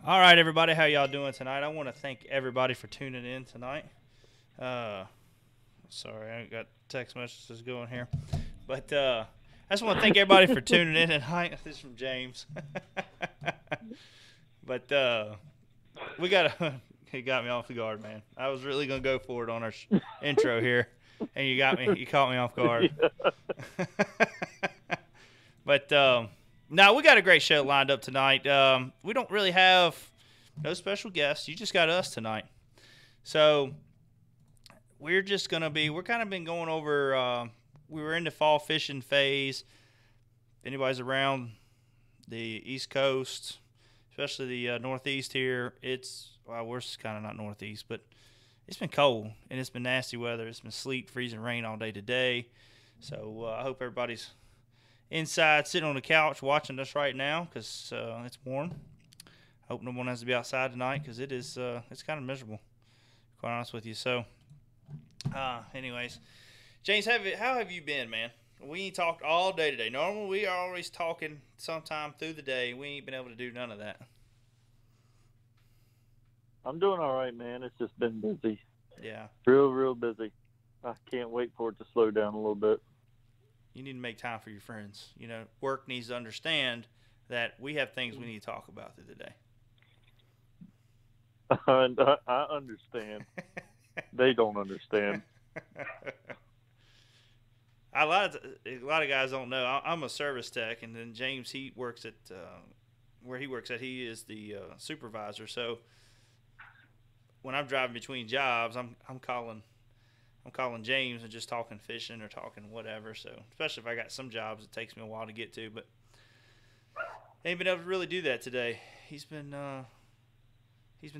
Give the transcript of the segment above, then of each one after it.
All right, everybody, how y'all doing tonight? I want to thank everybody for tuning in tonight. Sorry, I got text messages going here, but I just want to thank everybody for tuning in tonight. This is from James, but we got he got me off the guard, man. I was really gonna go for it on our intro here, and you caught me off guard. But no, we got a great show lined up tonight. We don't really have no special guests. You just got us tonight. So we're just going to be – we're kind of been going over we were in the fall fishing phase. If anybody's around the East Coast, especially the Northeast here, we're kind of not Northeast, but it's been cold and it's been nasty weather. It's been sleet, freezing rain all day today. So I hope everybody's – inside sitting on the couch watching us right now because it's warm. I hope no one has to be outside tonight because it's kind of miserable, quite honest with you. So anyways, James, how have you been, man? We ain't talked all day today. Normally we are always talking sometime through the day. We ain't been able to do none of that. I'm doing all right, man. It's just been busy. Yeah. Real busy. I can't wait for it to slow down a little bit. You need to make time for your friends. You know, work needs to understand that we have things we need to talk about through the day. And I understand. They don't understand. A lot of guys don't know. I'm a service tech, and then James, he works at where he works at. He is the supervisor. So when I'm driving between jobs, I'm calling James and just talking fishing or talking whatever. So especially if I got some jobs, it takes me a while to get to. But ain't been able to really do that today. He's been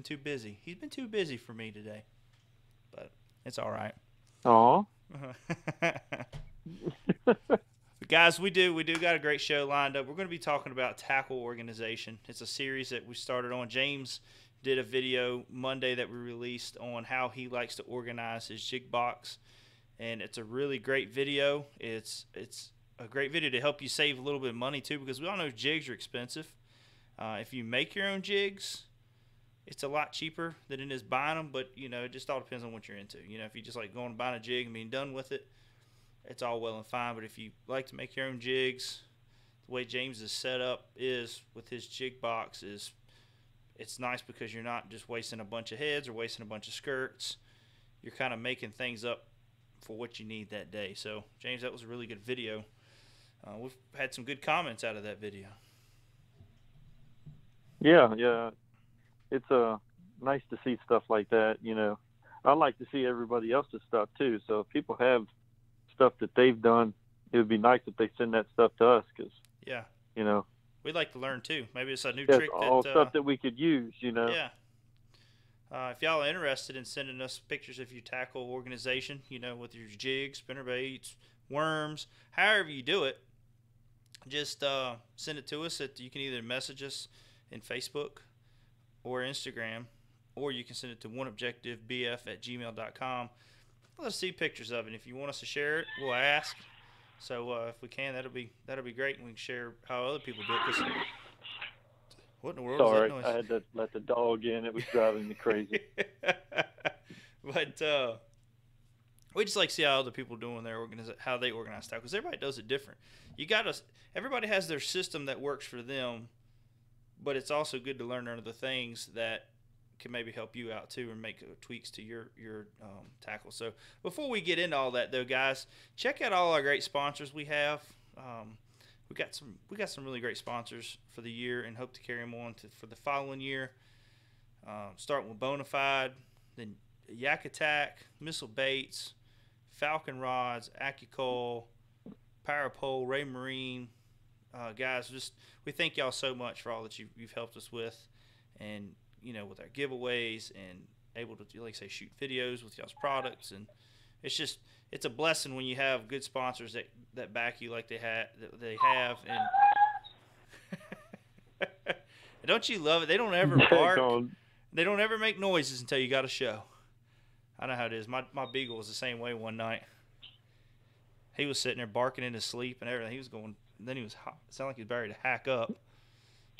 too busy. He's been too busy for me today. But it's all right. Aw. Guys, we do got a great show lined up. We're going to be talking about tackle organization. It's a series that we started on. James did a video Monday that we released on how he likes to organize his jig box, and it's a really great video. It's a great video to help you save a little bit of money too, because we all know jigs are expensive. If you make your own jigs, it's a lot cheaper than it is buying them, but you know, it just all depends on what you're into. You know, if you just like going and buying a jig and being done with it, it's all well and fine. But if you like to make your own jigs, the way James is set up is with his jig box is it's nice because you're not just wasting a bunch of heads or wasting a bunch of skirts. You're kind of making things up for what you need that day. So, James, that was a really good video. We've had some good comments out of that video. Yeah. It's nice to see stuff like that, you know. I like to see everybody else's stuff too. So if people have stuff that they've done, it would be nice if they send that stuff to us because, yeah, you know. We'd like to learn too. Maybe it's a new That's trick. all stuff that we could use, you know. Yeah. If y'all are interested in sending us pictures of your tackle organization, you know, with your jigs, spinnerbaits, worms, however you do it, just send it to us. You can either message us in Facebook or Instagram, or you can send it to OneObjectiveBF@gmail.com. Let us see pictures of it. If you want us to share it, we'll ask. So if we can, that'll be great, and we can share how other people do it. 'Cause what in the world Sorry, is that noise? I had to let the dog in. It was driving me crazy. But we just like to see how other people doing how they organize tackle, because everybody does it different. Everybody has their system that works for them, but it's also good to learn other things that can maybe help you out too and make tweaks to your tackle. So before we get into all that though, guys, check out all our great sponsors we have. We got some really great sponsors for the year and hope to carry them on for the following year. Starting with Bonafide, then Yak Attack, Missile Baits, Falcon Rods, AccuCoil, Parapole, Ray Marine. Guys, we thank y'all so much for all that you've helped us with, and you know, with our giveaways and able to, like I say, shoot videos with y'all's products. And it's a blessing when you have good sponsors that back you like they have. And don't you love it? They don't ever bark. They don't ever make noises until you got a show. I know how it is. My beagle was the same way one night. He was sitting there barking in his sleep and everything. He was going. Then he was sounded like he was ready to hack up.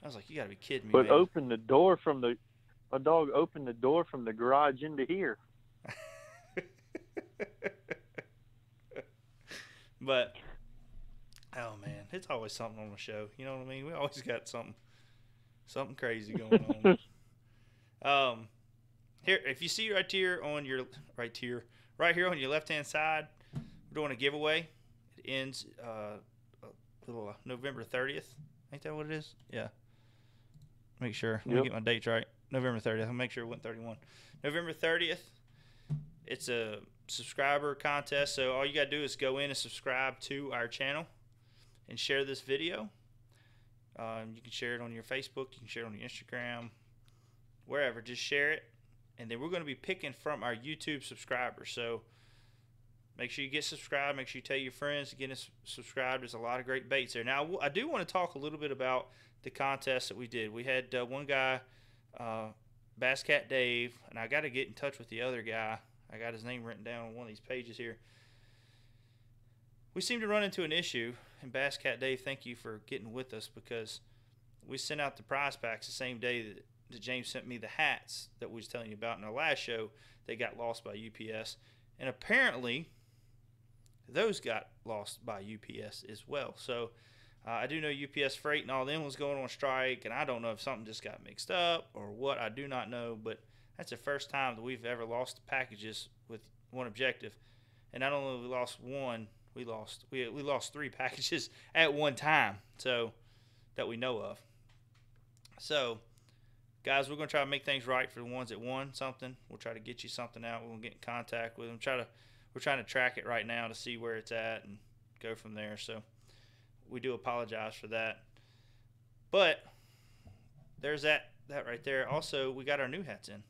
I was like, you got to be kidding me, But man. a dog opened the door from the garage into here. But oh man, it's always something on the show. You know what I mean? We always got something crazy going on. Here, if you see right here on your right here on your left hand side, we're doing a giveaway. It ends November 30th. Ain't that what it is? Yeah. Make sure. Let me get my dates right. November 30th. I'll make sure it went 31. November 30th. It's a subscriber contest. So all you got to do is go in and subscribe to our channel and share this video. You can share it on your Facebook. You can share it on your Instagram. Wherever. Just share it. And then we're going to be picking from our YouTube subscribers. So make sure you get subscribed. Make sure you tell your friends to get subscribed. There's a lot of great baits there. Now, I do want to talk a little bit about the contest that we did. We had one guy, Bass Cat Dave, and I got to get in touch with the other guy. I got his name written down on one of these pages here. We seem to run into an issue, and Bass Cat Dave, thank you for getting with us, because we sent out the prize packs the same day that James sent me the hats that we was telling you about in our last show. They got lost by UPS, and apparently those got lost by UPS as well. So I do know UPS Freight and all them was going on strike, and I don't know if something just got mixed up or what. I do not know, but that's the first time that we've ever lost packages with OneObjective. And not only we lost one, we lost 3 packages at one time, so that we know of. So, guys, we're going to try to make things right for the ones that won something. We'll try to get you something out. We'll get in contact with them. We're trying to track it right now to see where it's at and go from there. So we do apologize for that. But there's that right there. Also, we got our new hats in.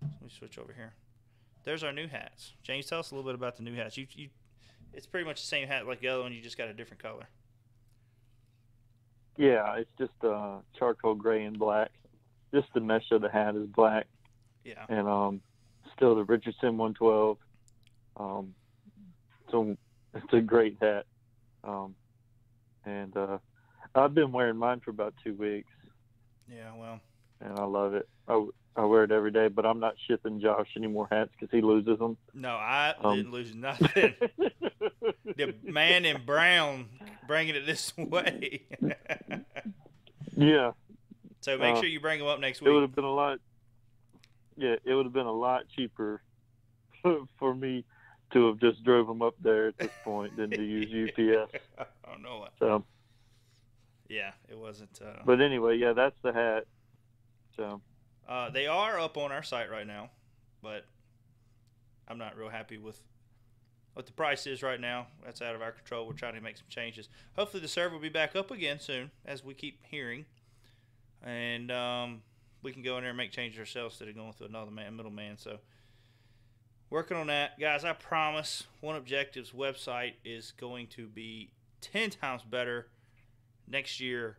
Let me switch over here. There's our new hats. James, tell us a little bit about the new hats. It's pretty much the same hat like the other one. You just got a different color. Yeah, it's just charcoal gray and black. Just the mesh of the hat is black. Yeah. And still the Richardson 112. So it's a great hat. And I've been wearing mine for about 2 weeks. Yeah, well. And I love it. I wear it every day, but I'm not shipping Josh any more hats because he loses them. No, I didn't lose nothing. The man in brown bringing it this way. Yeah. So make sure you bring them up next week. It would have been a lot. Yeah, it would have been a lot cheaper for me to have just drove them up there at this point than to use UPS. I know it. So. Yeah, it wasn't. But anyway, yeah, that's the hat. So. They are up on our site right now, but I'm not real happy with what the price is right now. That's out of our control. We're trying to make some changes. Hopefully the server will be back up again soon, as we keep hearing. And we can go in there and make changes ourselves instead of going through another middleman. So working on that. Guys, I promise OneObjective's website is going to be 10 times better next year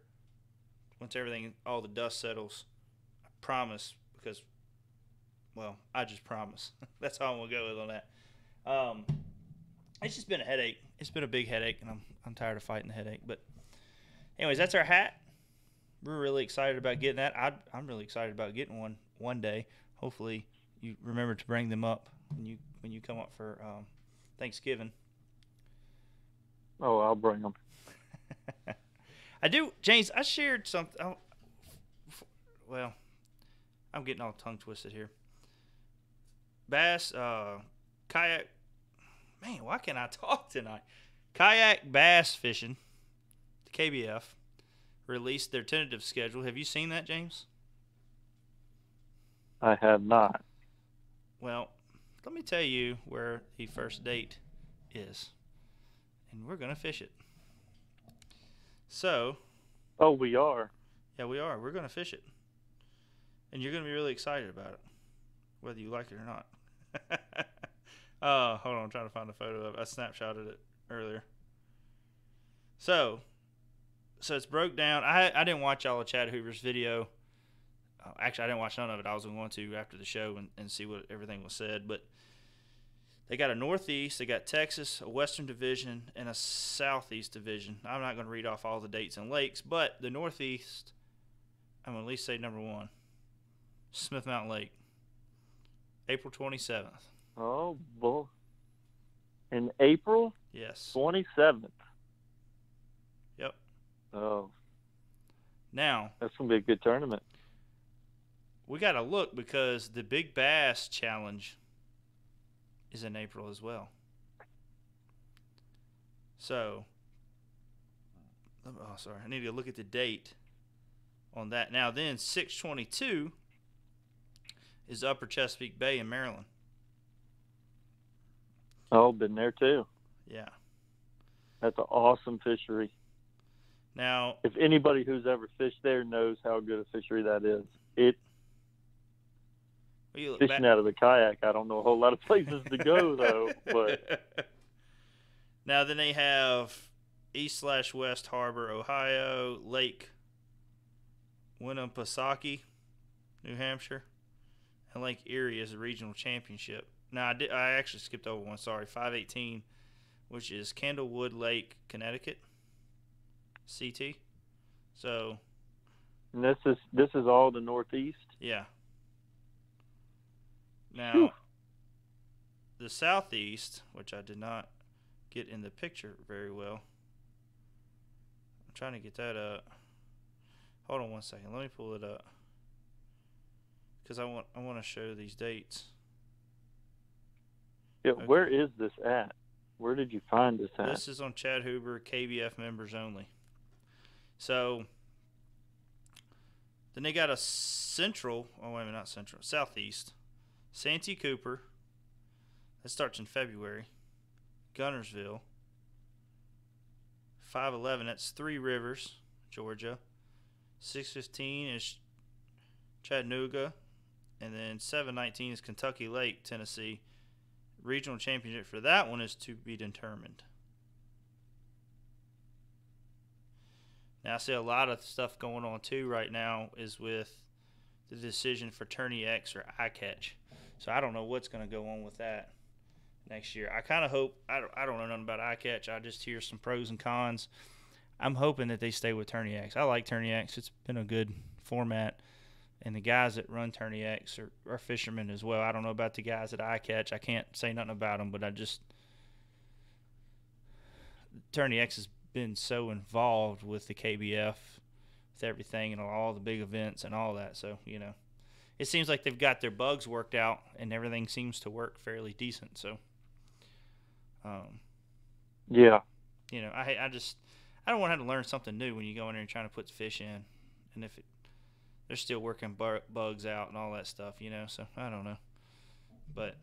once all the dust settles. I promise, because, well, I just promise. That's all I'm going to go with on that. It's just been a headache. It's been a big headache, and I'm tired of fighting the headache. But anyways, that's our hat. We're really excited about getting that. I'm really excited about getting one day. Hopefully you remember to bring them up when you come up for Thanksgiving. Oh, I'll bring them. I do, James. I shared something. Well, I'm getting all tongue twisted here. Bass, kayak. Man, why can't I talk tonight? Kayak bass fishing. The KBF released their tentative schedule. Have you seen that, James? I have not. Well, let me tell you where the first date is. And we're going to fish it. So. Oh, we are? Yeah, we are. We're going to fish it. And you're going to be really excited about it, whether you like it or not. Hold on. I'm trying to find a photo of it. I snapshotted it earlier. So it's broke down. I didn't watch all of Chad Hoover's video. Actually, I didn't watch none of it. I was going to after the show and see what everything was said. But they got a Northeast, they got Texas, a Western Division, and a Southeast Division. I'm not going to read off all the dates and lakes, but the Northeast I'm going to at least say number 1. Smith Mountain Lake. April 27th. Oh, boy. In April? Yes. 27th. Yep. Oh. Now, that's going to be a good tournament. We got to look because the Big Bass Challenge is in April as well. So, I need to look at the date on that. Now, then 6/22 is Upper Chesapeake Bay in Maryland. Oh, been there too. Yeah. That's an awesome fishery. Now, if anybody who's ever fished there knows how good a fishery that is, fishing out of a kayak, I don't know a whole lot of places to go though. But now then they have East/West Harbor, Ohio, Lake Winnipesaukee, New Hampshire, and Lake Erie as a regional championship. Now I actually skipped over one. Sorry, 518, which is Candlewood Lake, Connecticut. CT. So. And this is all the Northeast. Yeah. Now, the Southeast, which I did not get in the picture very well. I'm trying to get that up. Hold on one second. Let me pull it up because I want to show these dates. Yeah, Okay. Where is this at? Where did you find this at? This is on Chad Huber, KBF members only. So then they got a central. Oh wait a minute, not central. Southeast. Santee Cooper. That starts in February. Gunnersville. 511. That's Three Rivers, Georgia. 615 is Chattanooga, and then 719 is Kentucky Lake, Tennessee. Regional championship for that one is to be determined. Now, I see a lot of stuff going on too right now is with the decision for Tourney X or iCatch. So I don't know what's going to go on with that next year. I kind of hope I don't know nothing about iCatch. I just hear some pros and cons. I'm hoping that they stay with Tourney X. I like Tourney X. It's been a good format. And the guys that run Tourney X are fishermen as well. I don't know about the guys at iCatch. I can't say nothing about them, but Tourney X has been so involved with the KBF, with everything and all the big events and all that. So, it seems like they've got their bugs worked out and everything seems to work fairly decent. So, yeah. I don't want to have to learn something new when you go in there and trying to put the fish in. And if they're still working bugs out and all that stuff, so I don't know. But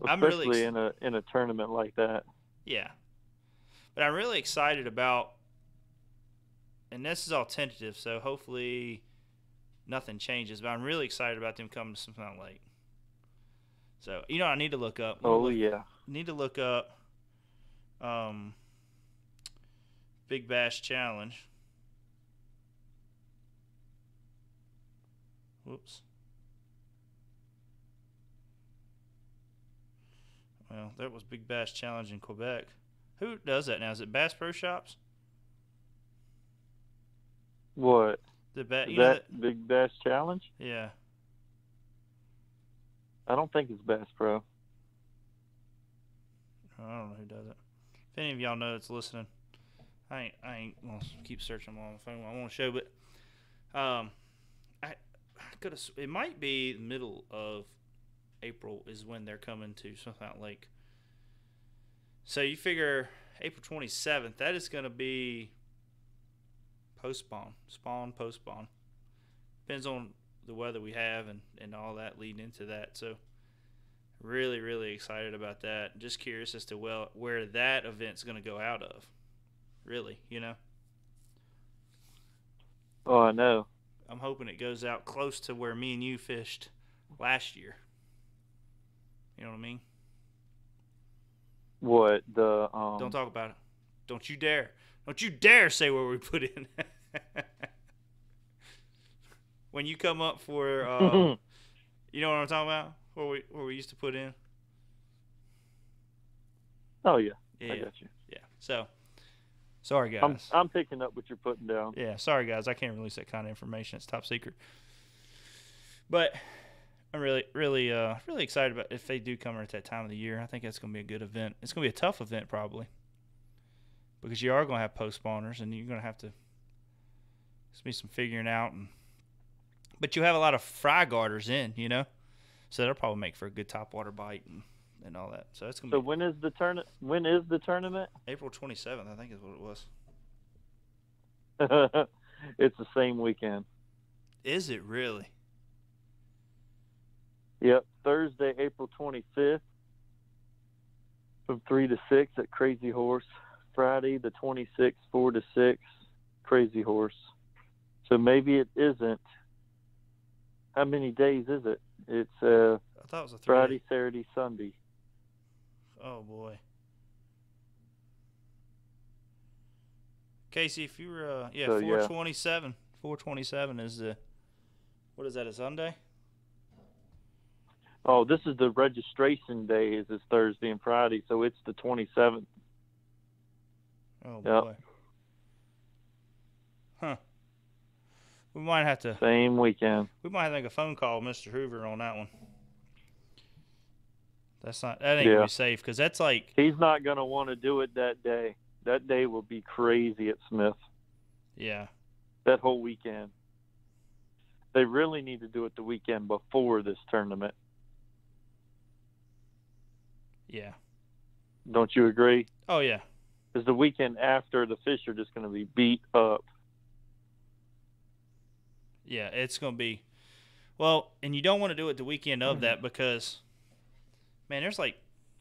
I'm really especially in a tournament like that. Yeah. But I'm really excited about, and this is all tentative, so hopefully nothing changes, but I'm really excited about them coming to Smith Mountain Lake. So, I need to look up. Need to look up Big Bass Challenge. Whoops. Well, that was Big Bass Challenge in Quebec. Who does that now? Is it Bass Pro Shops? What? That Big Bass Challenge? Yeah. I don't think it's Bass Pro. I don't know who does it. If any of y'all know that's listening, I ain't gonna keep searching them on the phone. I want to show, but I could have. It might be the middle of April is when they're coming to Smith Mountain Lake. So you figure April 27th. That is going to be post-spawn. Post-spawn. Depends on the weather we have and all that leading into that. So really, really excited about that. Just curious as to where that event's going to go out of. Really, Oh, I know. I'm hoping it goes out close to where me and you fished last year. You know what I mean? What Don't talk about it. Don't you dare. Don't you dare say where we put in. When you come up for, you know what I'm talking about? Where we used to put in. Oh yeah. I got you. Yeah. So Sorry, guys. I'm picking up what you're putting down. Yeah, sorry, guys. I can't release that kind of information. It's top secret. But I'm really excited about if they do come at that time of the year. I think that's going to be a good event. It's going to be a tough event probably because you are going to have post-spawners and you're going to have to be some figuring out. But you have a lot of fry garters in, so that'll probably make for a good topwater bite and all that. So it's going to be. When is the tournament? April 27th, I think is what it was. It's the same weekend. Is it really? Yep, Thursday, April 25th from 3 to 6 at Crazy Horse. Friday, the 26th, 4 to 6, Crazy Horse. So maybe it isn't. How many days is it? It's I thought it was a 3 Friday, day. Saturday, Sunday. Oh, boy. Casey, if you were, 427. Yeah. 427 is what is that, a Sunday? Oh, this is the registration day. Is Thursday and Friday, so it's the 27th. Oh boy. Yep. Huh. We might have to. Same weekend. We might have to make a phone call, Mr. Hoover, on that one. That ain't gonna be safe because that's like. He's not gonna want to do it that day. That day will be crazy at Smith. Yeah. That whole weekend. They really need to do it the weekend before this tournament. Yeah. Don't you agree? Oh, yeah. Because the weekend after, the fish are just going to be beat up. Yeah, it's going to be. Well, and you don't want to do it the weekend of that because, man, there's like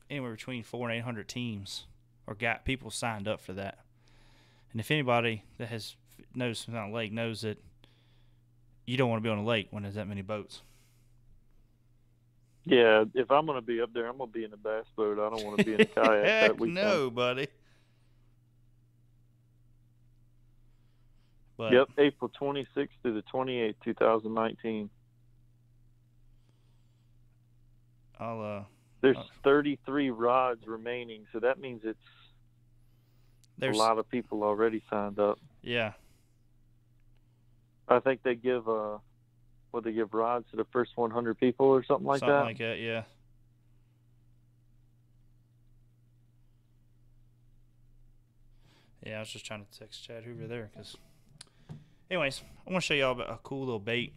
anywhere between 400 and 800 teams or got people signed up for that. And if anybody that knows on a lake knows that you don't want to be on a lake when there's that many boats. Yeah, if I'm going to be up there, I'm going to be in a bass boat. I don't want to be in a kayak that weekend. No, buddy. But, yep, April 26th through the 28th, 2019. There's 33 rods remaining, so that means there's a lot of people already signed up. Yeah. I think they give they give rods to the first 100 people or something like that? Something like that, yeah. Yeah, I was just trying to text Chad Hoover there because. Anyways, I want to show y'all a cool little bait.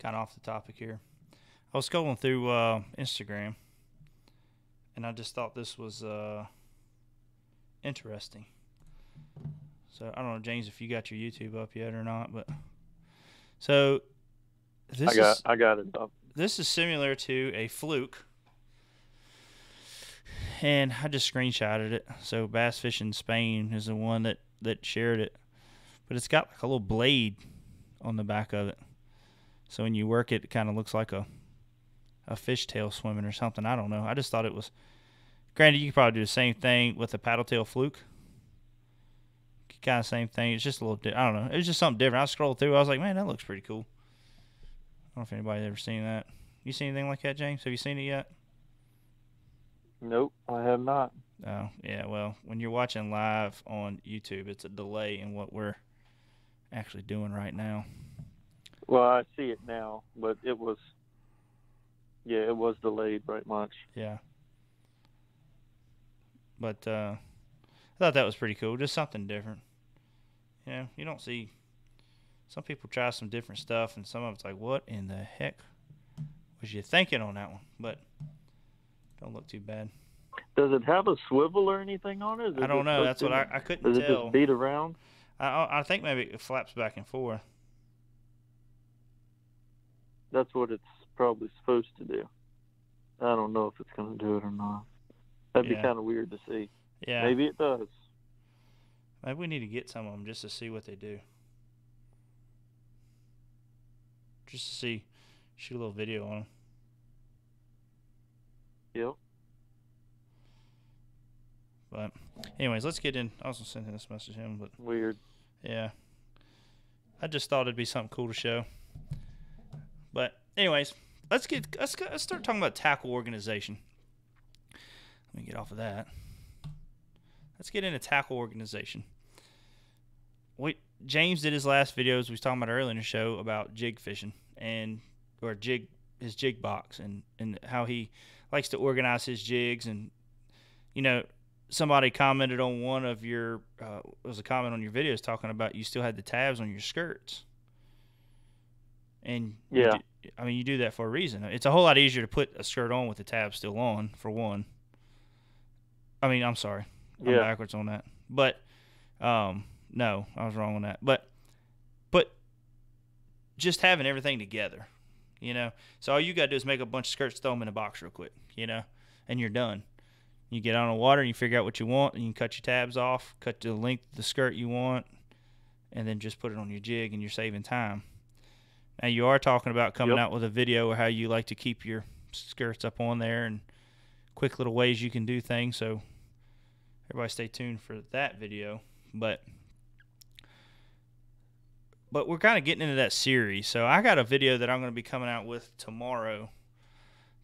Kind of off the topic here. I was scrolling through Instagram, and I just thought this was interesting. So I don't know, James, if you got your YouTube up yet or not, but so I got it up. This is similar to a fluke, and I just screenshotted it. So Bass Fishing Spain is the one that shared it, but it's got like a little blade on the back of it. So when you work it, it kind of looks like a fishtail swimming or something. I don't know. I just thought it was. Granted, you could probably do the same thing with a paddle tail fluke. Kind of same thing. It's just a little I don't know. It was just something different. I scrolled through. I was like, man, that looks pretty cool. I don't know if anybody's ever seen that. You seen anything like that, James? Have you seen it yet? Nope, I have not. Oh, yeah. Well, when you're watching live on YouTube, it's a delay in what we're actually doing right now. Well, I see it now, but it was delayed right much. Yeah. But I thought that was pretty cool. Just something different. You know, you don't see. Some people try some different stuff, and some of it's like, what in the heck was you thinking on that one? But don't look too bad. Does it have a swivel or anything on it? I don't know. That's what I couldn't tell. Does it just beat around? I think maybe it flaps back and forth. That's what it's probably supposed to do. I don't know if it's going to do it or not. That'd be kind of weird to see. Yeah. Maybe it does. Maybe we need to get some of them just to see what they do. Just to see, shoot a little video on them. Yep. But, anyways, let's get in. I was going to send him this message to him, but. Weird. Yeah. I just thought it'd be something cool to show. But, anyways, let's start talking about tackle organization. Let me get off of that. let's get into tackle organization. James did his last videos we was talking about earlier in the show about jig fishing his jig box and how he likes to organize his jigs. And somebody commented on one of your it was a comment on your videos talking about you still had the tabs on your skirts. And yeah, you do that for a reason. It's a whole lot easier to put a skirt on with the tabs still on, for one. I'm sorry. I'm backwards on that. But no, I was wrong on that. But just having everything together, So all you got to do is make a bunch of skirts, throw them in a box real quick, and you're done. You get out on the water and you figure out what you want, and you can cut your tabs off, cut the length of the skirt you want, and then just put it on your jig, and you're saving time. Now, you are talking about coming out with a video of how you like to keep your skirts up on there and quick little ways you can do things. So everybody stay tuned for that video. But we're kind of getting into that series. So I got a video that I'm going to be coming out with tomorrow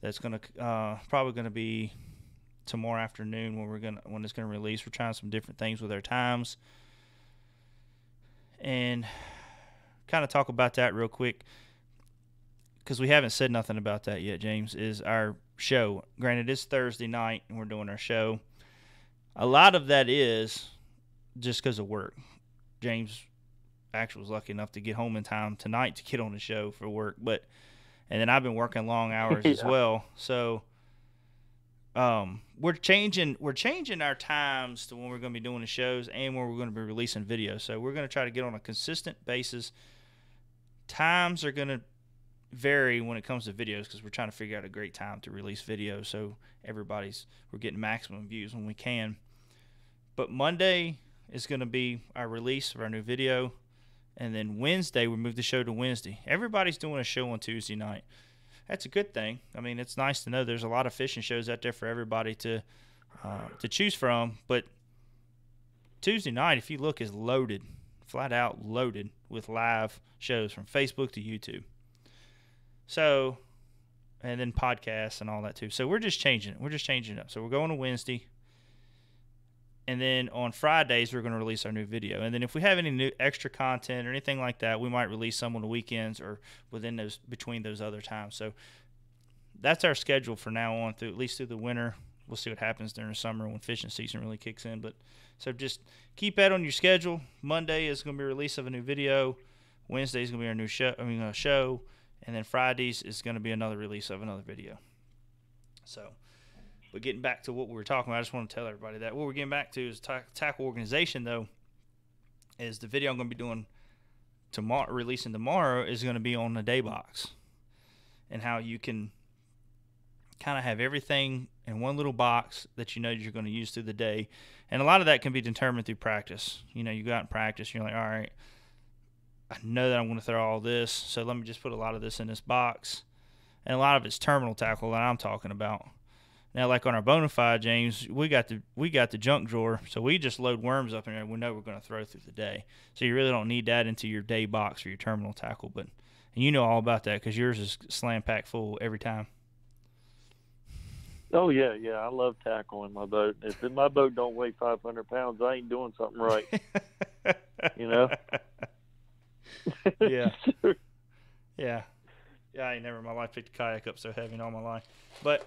that's going to probably going to be tomorrow afternoon when it's going to release. We're trying some different things with our times. And kind of talk about that real quick, because we haven't said nothing about that yet, James, is our show. Granted, it's Thursday night and we're doing our show. A lot of that is just because of work. James actually was lucky enough to get home in time tonight to get on the show for work, and then I've been working long hours as well. So we're changing our times to when we're going to be doing the shows and when we're going to be releasing videos. So we're going to try to get on a consistent basis. Times are going to vary when it comes to videos because we're trying to figure out a great time to release videos so we're getting maximum views when we can. But Monday is going to be our release of our new video, and then Wednesday we move the show to Wednesday. Everybody's doing a show on Tuesday night. That's a good thing. It's nice to know there's a lot of fishing shows out there for everybody to choose from. But Tuesday night, if you look, is loaded, flat out loaded with live shows from Facebook to YouTube. So, and then podcasts and all that too. So we're just changing it. We're just changing it up. So we're going to Wednesday. And then on Fridays, we're going to release our new video. And then if we have any new extra content or anything like that, we might release some on the weekends or between those other times. So that's our schedule for now on, at least through the winter. We'll see what happens during the summer when fishing season really kicks in. But so just keep that on your schedule. Monday is going to be a release of a new video. Wednesday is going to be our new show. And then Fridays is going to be another release of another video. So, but getting back to what we were talking about, I just want to tell everybody that what we're getting back to is tackle organization, though, is the video I'm going to be doing tomorrow, releasing tomorrow, is going to be on the day box and how you can kind of have everything in one little box that you know you're going to use through the day. And a lot of that can be determined through practice. You go out and practice, and you're like, all right, I know that I'm going to throw all this, so let me just put a lot of this in this box. And a lot of it's terminal tackle that I'm talking about. Now, like on our Bonafide, James, we got the junk drawer, so we just load worms up in there. We know we're going to throw through the day, so you really don't need that into your day box or your terminal tackle. And you know all about that because yours is slam packed full every time. Oh yeah, I love tackle in my boat. If my boat don't weigh 500 pounds, I ain't doing something right. Yeah. Yeah. I ain't never in my life picked a kayak up so heavy in all my life. But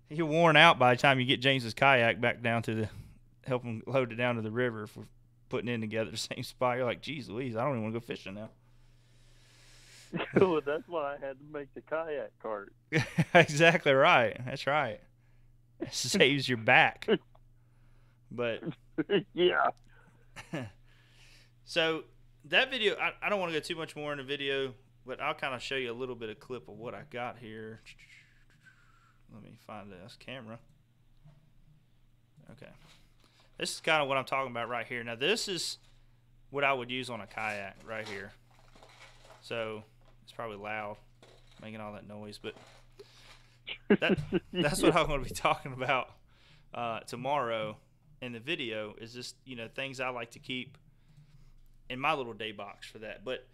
you're worn out by the time you get James's kayak back down to help him load it down to the river if we're putting it in together the same spot. You're like, geez Louise, I don't even want to go fishing now. Well, that's why I had to make the kayak cart. Exactly right. That's right. It saves your back. But yeah. So that video, I don't want to go too much more in the video, but I'll kind of show you a little bit of clip of what I got here. Let me find this camera. Okay. This is kind of what I'm talking about right here. Now, this is what I would use on a kayak right here. So it's probably loud, making all that noise, but that's what I'm going to be talking about tomorrow in the video is just, things I like to keep in my little day box for that. But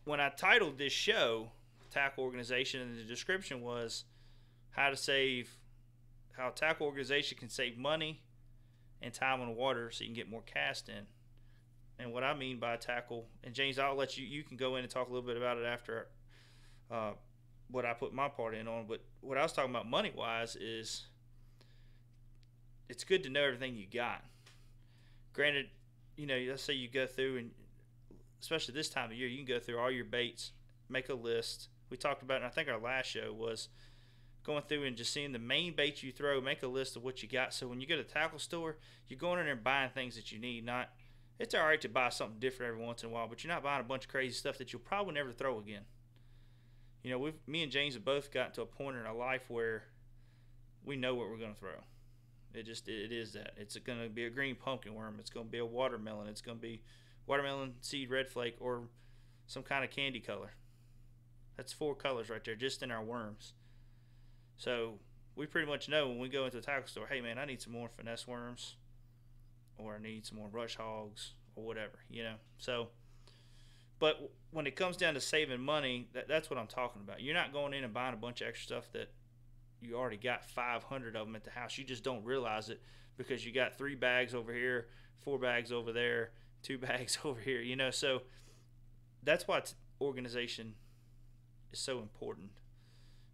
when I titled this show Tackle Organization, and the description was how to save how tackle organization can save money and time on the water so you can get more cast in. And what I mean by tackle, and James, I'll let you can go in and talk a little bit about it after what I put my part in on. But what I was talking about money wise is it's good to know everything you got. Granted, let's say you go through, and especially this time of year, you can go through all your baits, make a list. We talked about it, and I think our last show was going through and just seeing the main baits you throw, make a list of what you got. So when you go to the tackle store, you're going in there and buying things that you need. Not, it's all right to buy something different every once in a while, but you're not buying a bunch of crazy stuff that you'll probably never throw again. Me and James have both gotten to a point in our life where we know what we're going to throw. It is that. It's going to be a green pumpkin worm. It's going to be a watermelon. It's going to be watermelon seed red flake or some kind of candy color. That's 4 colors right there just in our worms. So we pretty much know when we go into the tackle store, hey man, I need some more finesse worms, or I need some more brush hogs, or whatever, So, but when it comes down to saving money, that's what I'm talking about. You're not going in and buying a bunch of extra stuff that you already got 500 of them at the house. You just don't realize it because you got 3 bags over here, 4 bags over there, 2 bags over here, So that's why organization is so important.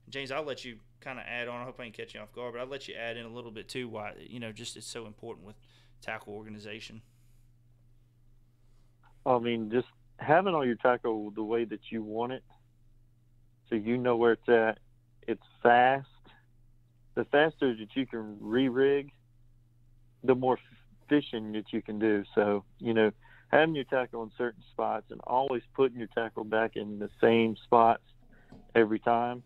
James, I'll let you kind of add on. I hope I ain't catching you off guard, but I'll let you add in a little bit too why, just it's so important with tackle organization. I mean, just having all your tackle the way that you want it, so you know where it's at. It's fast. The faster that you can re-rig, the more fishing that you can do. So, having your tackle in certain spots and always putting your tackle back in the same spots every time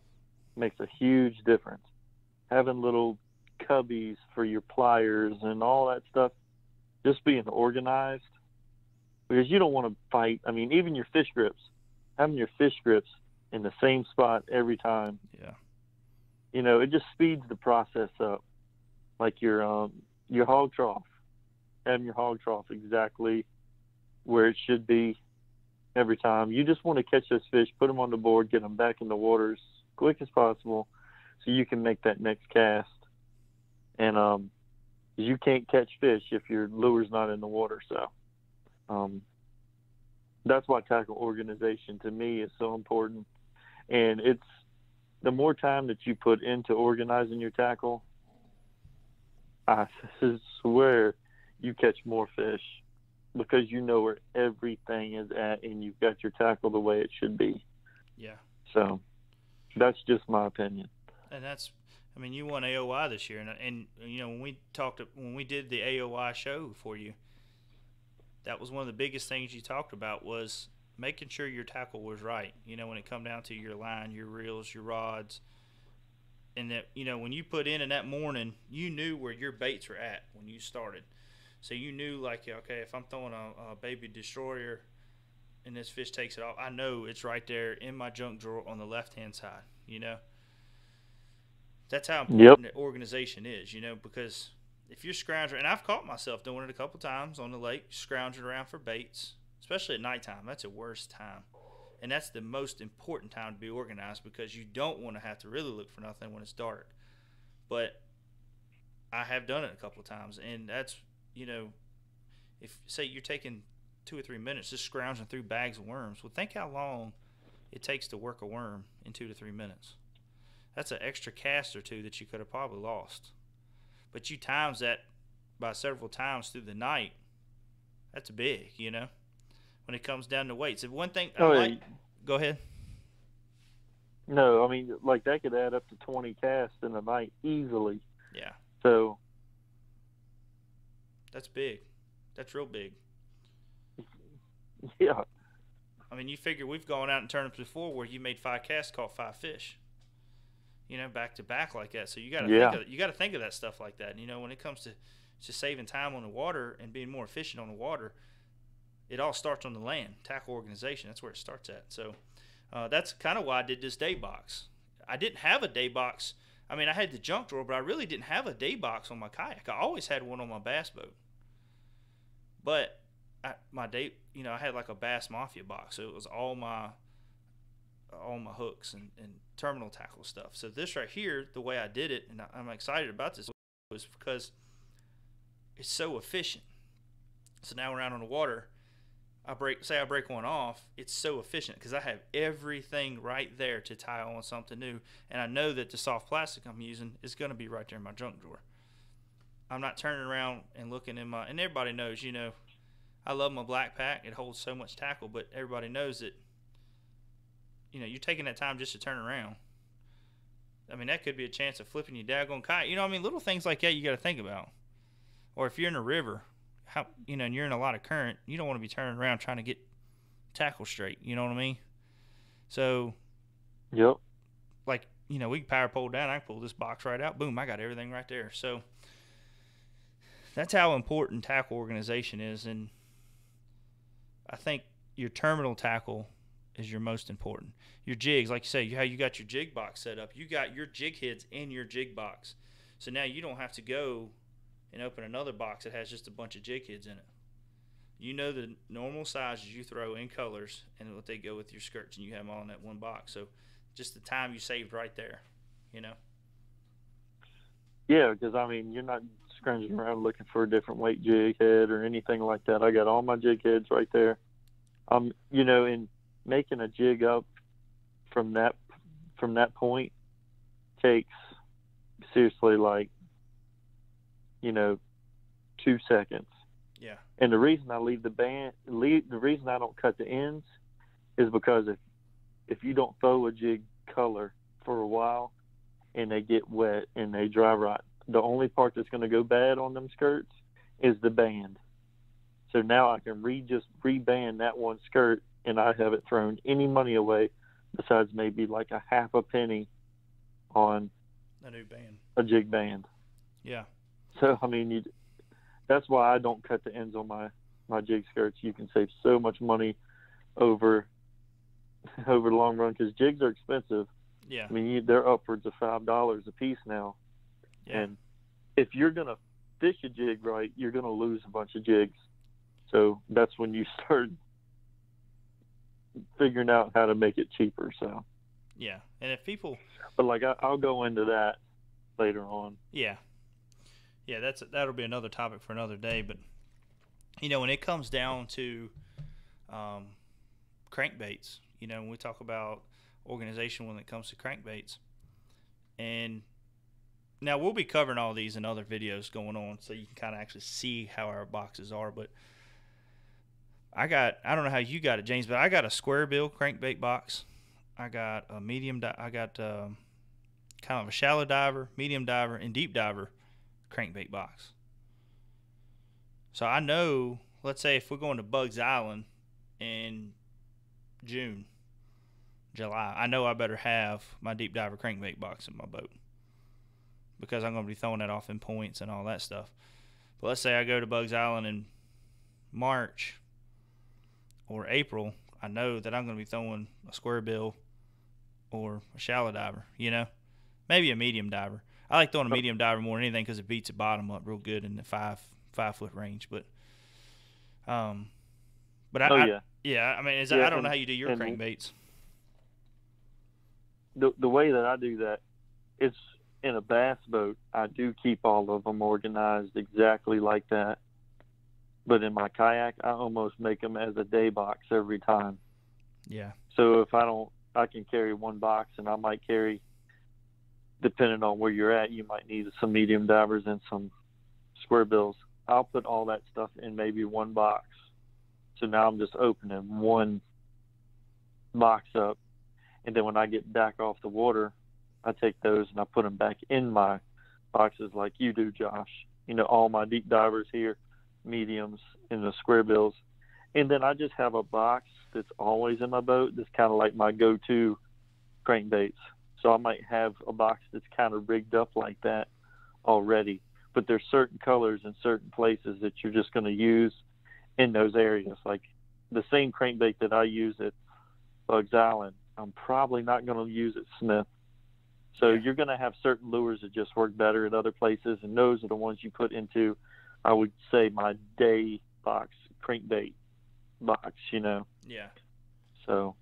makes a huge difference. Having little cubbies for your pliers and all that stuff, just being organized, because you don't want to fight. I mean, even your fish grips, having your fish grips in the same spot every time. Yeah. It just speeds the process up. Like your hog trough, having your hog trough exactly where it should be every time. You just want to catch those fish, put them on the board, get them back in the water as quick as possible so you can make that next cast. And you can't catch fish if your lure's not in the water. So that's why tackle organization to me is so important. And it's the more time that you put into organizing your tackle, I swear you catch more fish because you know where everything is at and you've got your tackle the way it should be. Yeah. So that's just my opinion. And you won AOI this year, and when we did the AOI show for you, that was one of the biggest things you talked about was making sure your tackle was right. When it come down to your line, your reels, your rods, and that when you put in that morning, you knew where your baits were at when you started. So you knew okay, if I'm throwing a baby destroyer and this fish takes it off, I know it's right there in my junk drawer on the left-hand side, That's how important the organization is, because if you're scrounging, and I've caught myself doing it a couple times on the lake, scrounging around for baits, especially at nighttime. That's the worst time. And that's the most important time to be organized because you don't want to have to really look for nothing when it's dark. But I have done it a couple of times, and that's, if say you're taking 2 or 3 minutes just scrounging through bags of worms, well, think how long it takes to work a worm in 2 to 3 minutes. That's an extra cast or 2 that you could have probably lost. But you times that by several times through the night, that's big, when it comes down to weights. If one thing, go ahead. No, I mean, that could add up to 20 casts in a night easily. Yeah. So that's big. That's real big. Yeah. I mean, you figure we've gone out in tournaments before where you made 5 casts, caught 5 fish. Back to back like that. So you got to think of that stuff like that. When it comes to saving time on the water and being more efficient on the water, it all starts on the land. Tackle organization, that's where it starts at. So that's kind of why I did this day box. I didn't have a day box. I mean, I had the junk drawer, but I really didn't have a day box on my kayak. I always had one on my bass boat. But I had like a Bass Mafia box. So it was all my all my hooks and terminal tackle stuff. So this right here, the way I did it, and I'm excited about this, was because it's so efficient. So now we're out on the water. I break one off. It's so efficient because I have everything right there to tie on something new, and I know that the soft plastic I'm using is going to be right there in my junk drawer. I'm not turning around and looking in my. And everybody knows, I love my black pack. It holds so much tackle, but everybody knows that. You're taking that time just to turn around. I mean, that could be a chance of flipping your daggone kite. Little things like that you got to think about. Or if you're in a river, and you're in a lot of current, you don't want to be turning around trying to get tackle straight. You know what I mean? So, yep. Like, we can power pole down. I can pull this box right out. Boom, I got everything right there. So, that's how important tackle organization is. And I think your terminal tackle is your most important. Your jigs, like you say, how you got your jig box set up. You got your jig heads in your jig box. So now you don't have to go and open another box that has just a bunch of jig heads in it. You know the normal sizes you throw in colors and what they go with your skirts, and you have them all in that one box. So just the time you saved right there, Yeah, because, you're not scrounging around looking for a different weight jig head or anything like that. I got all my jig heads right there. In making a jig up from that point takes seriously 2 seconds. Yeah. And the reason I the reason I don't cut the ends is because if you don't throw a jig color for a while and they get wet and they dry rot, the only part that's going to go bad on them skirts is the band. So now I can just reband that one skirt, and I haven't thrown any money away besides maybe like a half a penny on a new band, a jig band. Yeah. So, that's why I don't cut the ends on my jig skirts. You can save so much money over the long run because jigs are expensive. Yeah. They're upwards of $5 a piece now. Yeah. And if you're going to fish a jig right, you're going to lose a bunch of jigs. So that's when you start figuring out how to make it cheaper. So yeah, and if people, but I'll go into that later on. Yeah, that'll be another topic for another day. But when it comes down to crankbaits, when we talk about organization when it comes to crankbaits, and now we'll be covering all these in other videos going on, so you can kind of actually see how our boxes are. But I don't know how you got it, James, but I got a square bill crankbait box. I got a medium, I got kind of a shallow diver, medium diver, and deep diver crankbait box. So I know, let's say if we're going to Bugs Island in June, July, I know I better have my deep diver crankbait box in my boat because I'm going to be throwing that off in points and all that stuff. But let's say I go to Bugs Island in March or April, I know that I'm going to be throwing a square bill or a shallow diver, maybe a medium diver. I like throwing a medium diver more than anything because it beats the bottom up real good in the 5 foot range. But I don't know how you do your crankbaits. The way that I do that, it's in a bass boat. I do keep all of them organized exactly like that. But in my kayak, I almost make them as a day box every time. Yeah. So if I can carry one box, and I might carry, depending on where you're at, you might need some medium divers and some square bills. I'll put all that stuff in maybe one box. So now I'm just opening one box up. And then when I get back off the water, I take those and I put them back in my boxes like you do, Josh. All my deep divers here, mediums, and the square bills. And then I just have a box that's always in my boat that's kind of like my go-to crankbaits. So I might have a box that's kind of rigged up like that already. But there's certain colors in certain places that you're just going to use in those areas. Like the same crankbait that I use at Bugs Island, I'm probably not going to use at Smith. So you're going to have certain lures that just work better at other places, and those are the ones you put into, I would say, my day box, crankbait box, Yeah. So,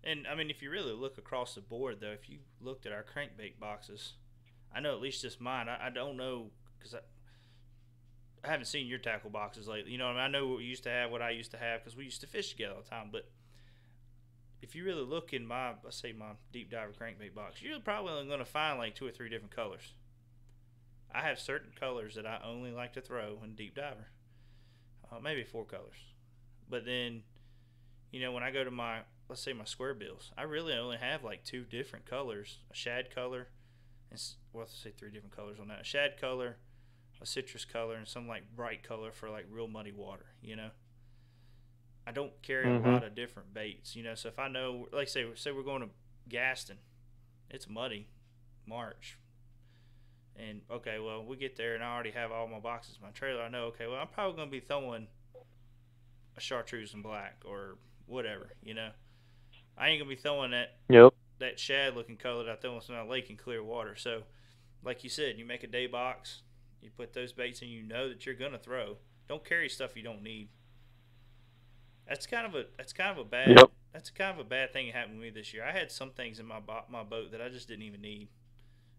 And I mean, if you really look across the board, though, if you looked at our crankbait boxes, I know at least just mine. I don't know because I haven't seen your tackle boxes lately. You know, what I mean, I know what we used to have, what I used to have, because we used to fish together all the time. But if you really look in my, let's say my deep diver crankbait box, you're probably only going to find like 2 or 3 different colors. I have certain colors that I only like to throw in deep diver, maybe 4 colors. But then, you know, when I go to my, let's say my square bills, I really only have like 2 different colors: a shad color, and well, let's say 3 different colors on that: a shad color, a citrus color, and some like bright color for like real muddy water. You know, I don't carry a lot of different baits. You know, so if I know, like say we're going to Gaston, it's muddy, March. And okay, well, we get there and I already have all my boxes in my trailer. I know, okay, well, I'm probably going to be throwing a chartreuse and black or whatever, you know. I ain't going to be throwing that shad looking color that I throw in my lake in clear water. So, like you said, you make a day box, you put those baits in, you know that you're going to throw. Don't carry stuff you don't need. That's kind of a bad thing that happened to me this year. I had some things in my boat that I just didn't even need.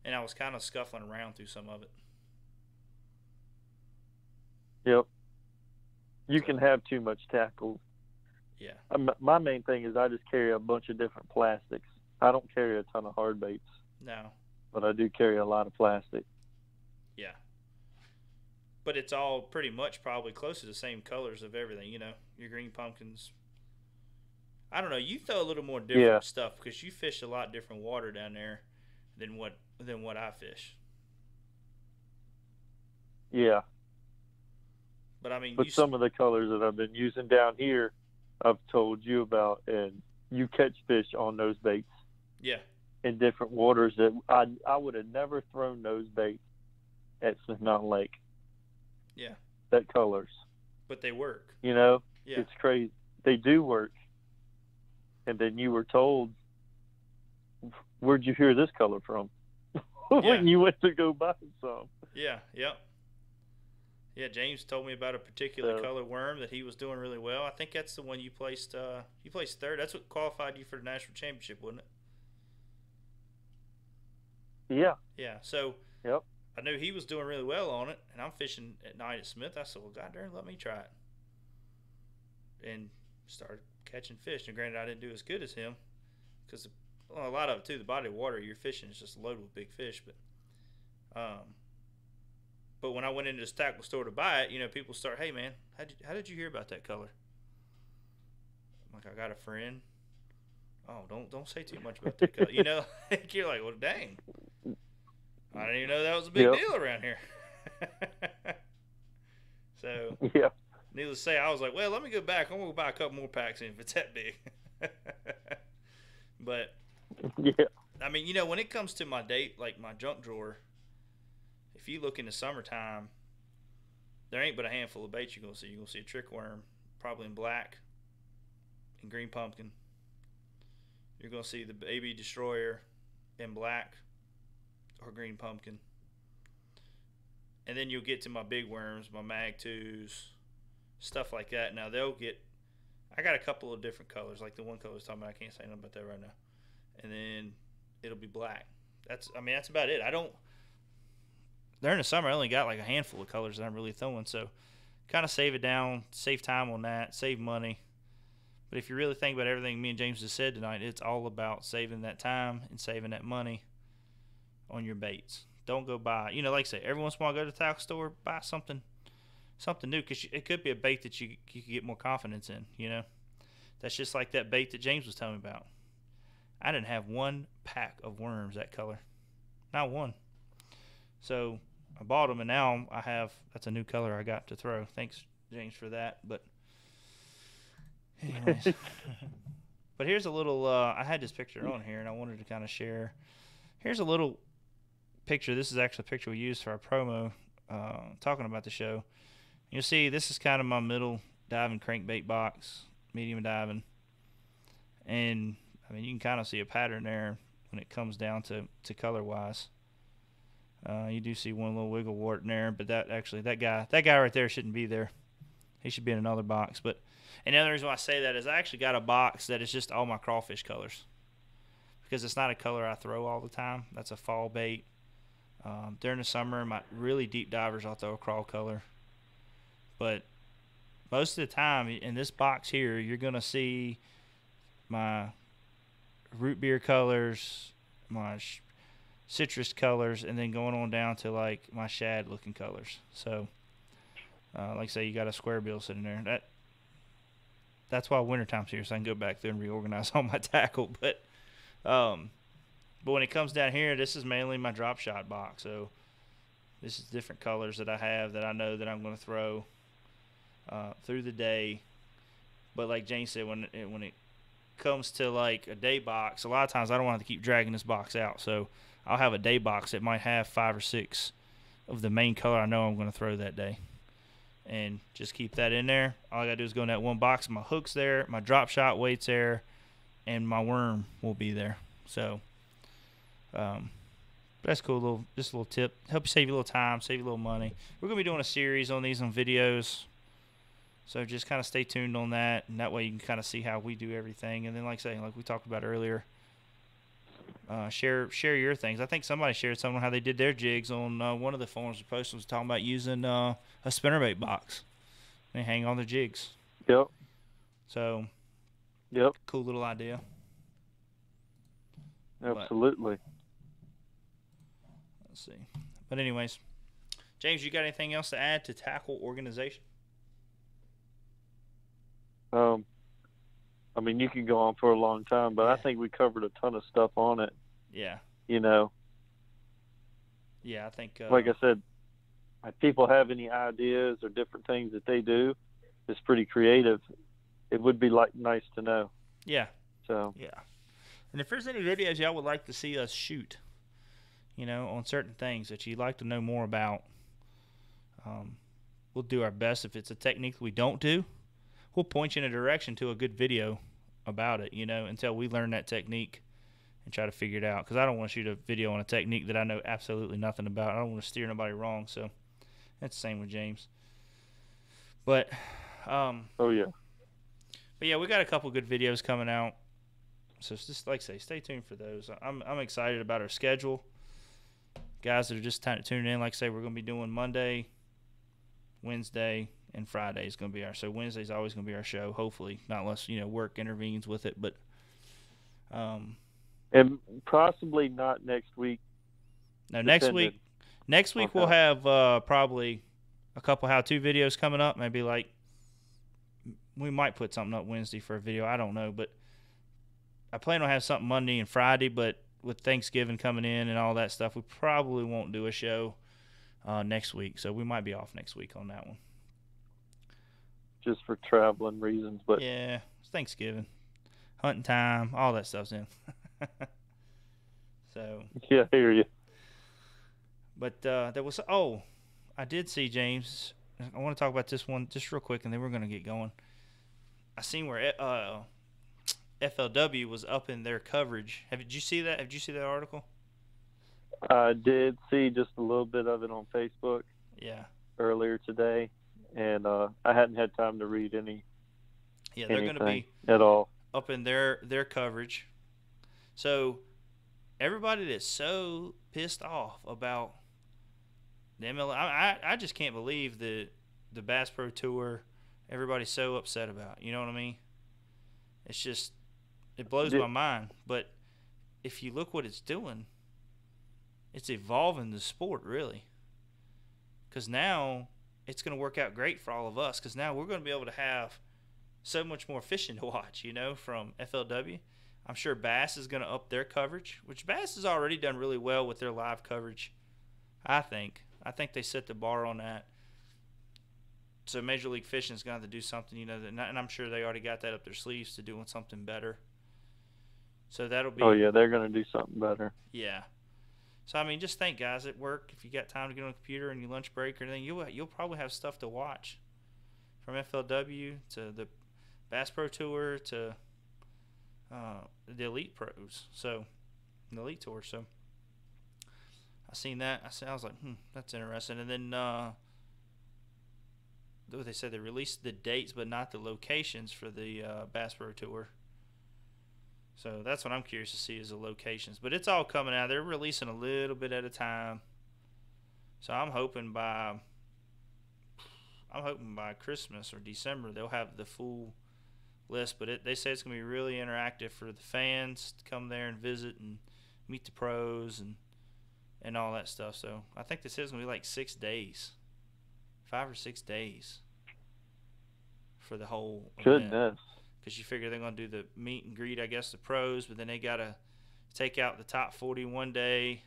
And I was kind of scuffling around through some of it. Yep. You can have too much tackle. Yeah. My main thing is I just carry a bunch of different plastics. I don't carry a ton of hard baits. No. But I do carry a lot of plastic. Yeah. But it's all pretty much probably close to the same colors of everything, you know. Your green pumpkins. I don't know. You throw a little more different stuff because you fish a lot different water down there than what I fish. Yeah. But I mean, some of the colors that I've been using down here, I've told you about, and you catch fish on those baits. Yeah. In different waters that I would have never thrown those baits at Smith Mountain Lake. Yeah. That colors. But they work. You know? Yeah. It's crazy. They do work. And then you were told, where'd you hear this color from? When you went to go buy some. Yeah, yep. Yeah, James told me about a particular color worm that he was doing really well. I think that's the one you placed third. That's what qualified you for the national championship, wasn't it? Yeah. Yeah, so yep. I knew he was doing really well on it, and I'm fishing at night at Smith. I said, well, God darn, let me try it. And started catching fish. And granted, I didn't do as good as him because a lot of it, too, the body of water you're fishing is just loaded with big fish. But when I went into this tackle store to buy it, you know, people start, hey, man, how did you hear about that color? I'm like, I got a friend. Oh, don't say too much about that color. You know, you're like, well, dang. I didn't even know that was a big deal around here. So, needless to say, I was like, well, let me go back. I'm going to buy a couple more packs in if it's that big. But, I mean, you know, when it comes to my like my junk drawer, if you look in the summertime, there ain't but a handful of baits you're going to see. You're going to see a trick worm, probably in black and green pumpkin. You're going to see the baby destroyer in black or green pumpkin. And then you'll get to my big worms, my mag 2s, stuff like that. Now I got a couple of different colors, like the one color I was talking about. I can't say nothing about that right now. And then it'll be black. That's about it. During the summer, I only got like a handful of colors that I'm really throwing. So kind of save it down, save time on that, save money. But if you really think about everything me and James just said tonight, it's all about saving that time and saving that money on your baits. Don't go buy, you know, like I say, every once in a while go to the tackle store, buy something new, because it could be a bait that you could get more confidence in, you know. That's just like that bait that James was telling me about. I didn't have one pack of worms that color. Not one. So I bought them, and now that's a new color I got to throw. Thanks, James, for that. But anyways. But here's a little, I had this picture on here, and I wanted to kind of share. Here's a little picture. This is actually a picture we used for our promo, talking about the show. You'll see this is kind of my middle diving crankbait box, medium diving. And, I mean, you can kind of see a pattern there when it comes down to color-wise. You do see one little wiggle wart in there, but that guy right there shouldn't be there. He should be in another box. But And the other reason why I say that is I actually got a box that is just all my crawfish colors, because it's not a color I throw all the time. That's a fall bait. During the summer, my really deep divers, I'll throw a crawl color. But most of the time, in this box here, you're going to see my root beer colors, my citrus colors, and then going on down to like my shad looking colors. So, like I say, you got a square bill sitting there. That's why wintertime's here, so I can go back there and reorganize all my tackle. But when it comes down here, this is mainly my drop shot box. So this is different colors that I have that I know that I'm going to throw through the day. But like Jane said, when it comes to like a day box, a lot of times I don't want to keep dragging this box out. So I'll have a day box that might have 5 or 6 of the main color I know I'm going to throw that day. And just keep that in there. All I got to do is go in that one box. My hook's there, my drop shot weight's there, and my worm will be there. So that's cool. Just a little tip. Help you save you a little time, save you a little money. We're going to be doing a series on these on videos. So just kind of stay tuned on that. And that way you can kind of see how we do everything. And then like we talked about earlier, share your things. I think somebody shared something on how they did their jigs on one of the forums we posted, was talking about using a spinnerbait box. They hang on their jigs. Yep. So, yep. Cool little idea. Absolutely. Let's see. But anyways, James, you got anything else to add to tackle organization? I mean, you can go on for a long time, but I think we covered a ton of stuff on it. Yeah. You know. Yeah, I think. Like I said, if people have any ideas or different things that they do, it's pretty creative. It would be nice to know. Yeah. So. Yeah. And if there's any videos y'all would like to see us shoot, on certain things that you'd like to know more about, we'll do our best. If it's a technique we don't do, we'll point you in a direction to a good video about it, until we learn that technique and try to figure it out. Because I don't want to shoot a video on a technique that I know absolutely nothing about. I don't want to steer nobody wrong. So that's the same with James. But, oh yeah. But yeah, we got a couple good videos coming out. So it's just like I say, stay tuned for those. I'm excited about our schedule. Guys that are just tuning in, like I say, we're going to be doing Monday, Wednesday, and Friday is going to be so Wednesday's always going to be our show, hopefully, not unless, work intervenes with it. But and possibly not next week. No, next week okay. We'll have probably a couple how-to videos coming up. Maybe we might put something up Wednesday for a video. I don't know, but I plan on having something Monday and Friday, but with Thanksgiving coming in and all that stuff, we probably won't do a show next week. So we might be off next week on that one. Just for traveling reasons, but yeah, it's Thanksgiving, hunting time, all that stuff's in. So yeah, I hear you. But there was I did see, James. I want to talk about this one just real quick, and then we're gonna get going. I seen where FLW was up in their coverage. Did you see that? Did you see that article? I did see just a little bit of it on Facebook. Yeah. Earlier today. And I hadn't had time to read any. Yeah, they're going to be at all up in their coverage. So everybody that's so pissed off about the MLA, I just can't believe the Bass Pro Tour. Everybody's so upset about. You know what I mean? It's just it blows my mind. But if you look what it's doing, it's evolving the sport really. Because now it's going to work out great for all of us, because now we're going to be able to have so much more fishing to watch, from FLW. I'm sure Bass is going to up their coverage, which Bass has already done really well with their live coverage, I think. I think they set the bar on that. So Major League Fishing is going to have to do something, and I'm sure they already got that up their sleeves to doing something better. So that'll be... Oh, yeah, they're going to do something better. Yeah. So, I mean, just think, guys, at work, if you got time to get on the computer and your lunch break or anything, you'll probably have stuff to watch. From FLW to the Bass Pro Tour to the Elite Pros. So, the Elite Tour. So, I seen that. I was like, that's interesting. And then they said they released the dates but not the locations for the Bass Pro Tour. So that's what I'm curious to see is the locations. But it's all coming out. They're releasing a little bit at a time. So I'm hoping by Christmas or December they'll have the full list. But they say it's going to be really interactive for the fans to come there and visit and meet the pros and all that stuff. So I think they said it's going to be like 6 days. 5 or 6 days for the whole event. Goodness. Because you figure they're going to do the meet and greet, I guess, the pros, but then they got to take out the top 40 one day,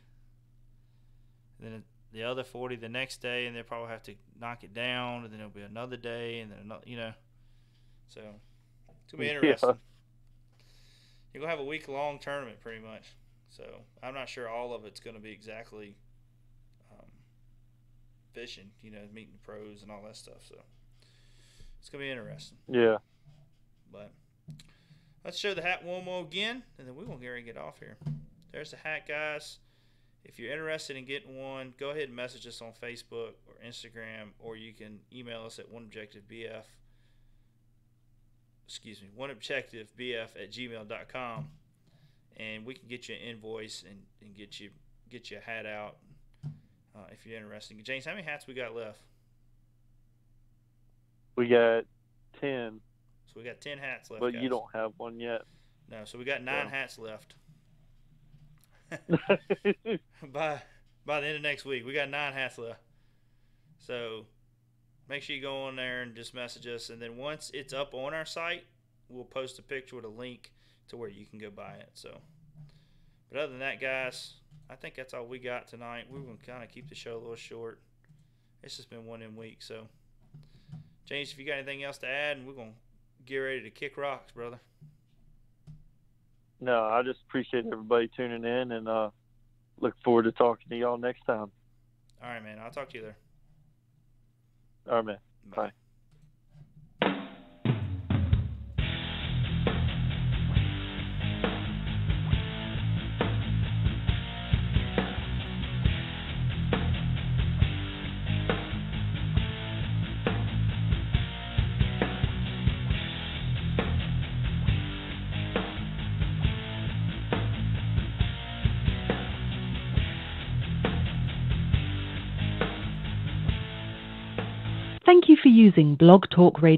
and then the other 40 the next day, and they'll probably have to knock it down, and then it'll be another day, and then another, So it's going to be interesting. Yeah. You're going to have a week-long tournament pretty much. So I'm not sure all of it's going to be exactly fishing, meeting the pros and all that stuff. So it's going to be interesting. Yeah. But let's show the hat one more again, and then we're going to get ready to get off here. There's the hat, guys. If you're interested in getting one, go ahead and message us on Facebook or Instagram, or you can email us at OneObjectiveBF@gmail.com, and we can get you an invoice and get you a hat out if you're interested. James, how many hats we got left? We got 10. So we got 10 hats left, But guys. you don't have one yet. No, so we got 9 hats left. by the end of next week, we got 9 hats left. So make sure you go on there and just message us, and then once it's up on our site, we'll post a picture with a link to where you can go buy it. So, but other than that, guys, I think that's all we got tonight. We're going to kind of keep the show a little short. It's just been one in week. So, James, if you got anything else to add, and we're going to get ready to kick rocks, brother. No, I just appreciate everybody tuning in, and look forward to talking to y'all next time. All right, man. I'll talk to you there. All right, man. Bye. Thank you for using Blog Talk Radio.